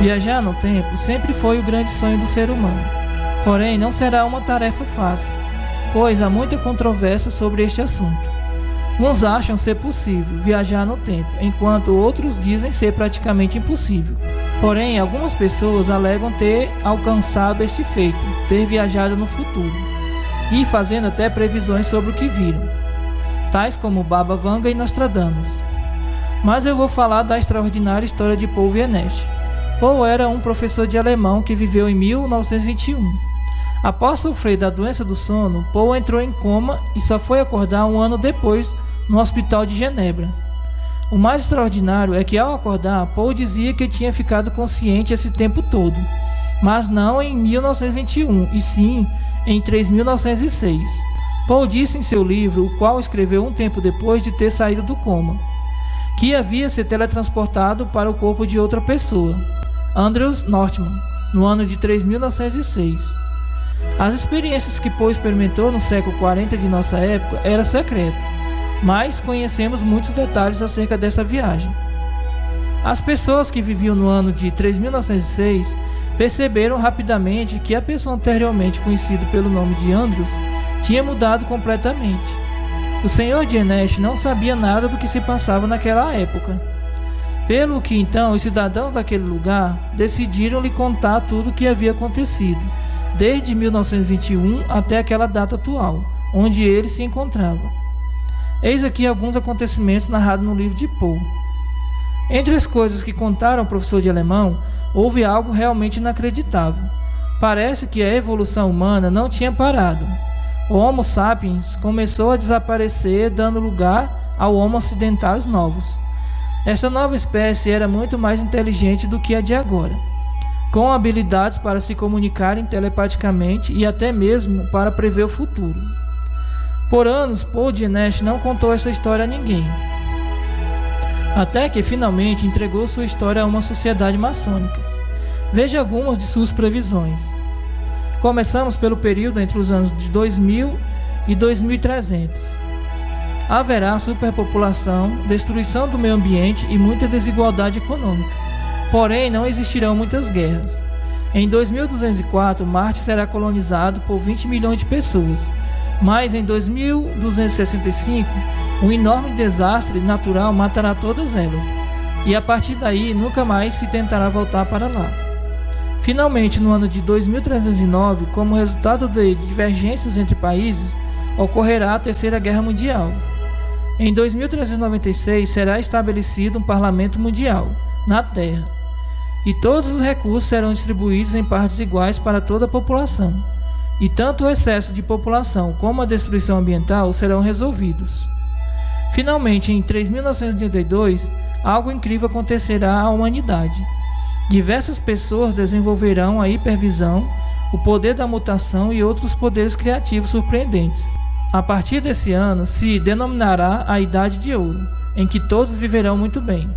Viajar no tempo sempre foi o grande sonho do ser humano. Porém, não será uma tarefa fácil, pois há muita controvérsia sobre este assunto. Uns acham ser possível viajar no tempo, enquanto outros dizem ser praticamente impossível. Porém, algumas pessoas alegam ter alcançado este feito, ter viajado no futuro, e fazendo até previsões sobre o que viram, tais como Baba Vanga e Nostradamus. Mas eu vou falar da extraordinária história de Paul Wienert. Paul era um professor de alemão que viveu em 1921. Após sofrer da doença do sono, Paul entrou em coma e só foi acordar um ano depois no hospital de Genebra. O mais extraordinário é que, ao acordar, Paul dizia que tinha ficado consciente esse tempo todo, mas não em 1921, e sim em 3906. Paul disse em seu livro, o qual escreveu um tempo depois de ter saído do coma, que havia se teletransportado para o corpo de outra pessoa, Andreas Northman, no ano de 3906. As experiências que Paul experimentou no século 40 de nossa época eram secretas, mas conhecemos muitos detalhes acerca desta viagem. As pessoas que viviam no ano de 3906 perceberam rapidamente que a pessoa anteriormente conhecida pelo nome de Andreas tinha mudado completamente. O senhor Wienert não sabia nada do que se passava naquela época, pelo que então os cidadãos daquele lugar decidiram lhe contar tudo o que havia acontecido, desde 1921 até aquela data atual, onde ele se encontrava. Eis aqui alguns acontecimentos narrados no livro de Paul. Entre as coisas que contaram ao professor de alemão, houve algo realmente inacreditável. Parece que a evolução humana não tinha parado. O Homo sapiens começou a desaparecer, dando lugar ao Homo ocidentais novos. Esta nova espécie era muito mais inteligente do que a de agora, com habilidades para se comunicarem telepaticamente e até mesmo para prever o futuro. Por anos, Paul Wienert não contou essa história a ninguém, até que finalmente entregou sua história a uma sociedade maçônica. Veja algumas de suas previsões. Começamos pelo período entre os anos de 2000 e 2300. Haverá superpopulação, destruição do meio ambiente e muita desigualdade econômica. Porém, não existirão muitas guerras. Em 2204, Marte será colonizado por 20 milhões de pessoas. Mas em 2265, um enorme desastre natural matará todas elas. E a partir daí, nunca mais se tentará voltar para lá. Finalmente, no ano de 2309, como resultado de divergências entre países, ocorrerá a Terceira Guerra Mundial. Em 2396 será estabelecido um parlamento mundial, na Terra, e todos os recursos serão distribuídos em partes iguais para toda a população, e tanto o excesso de população como a destruição ambiental serão resolvidos. Finalmente, em 3982, algo incrível acontecerá à humanidade. Diversas pessoas desenvolverão a hipervisão, o poder da mutação e outros poderes criativos surpreendentes. A partir desse ano se denominará a Idade de Ouro, em que todos viverão muito bem.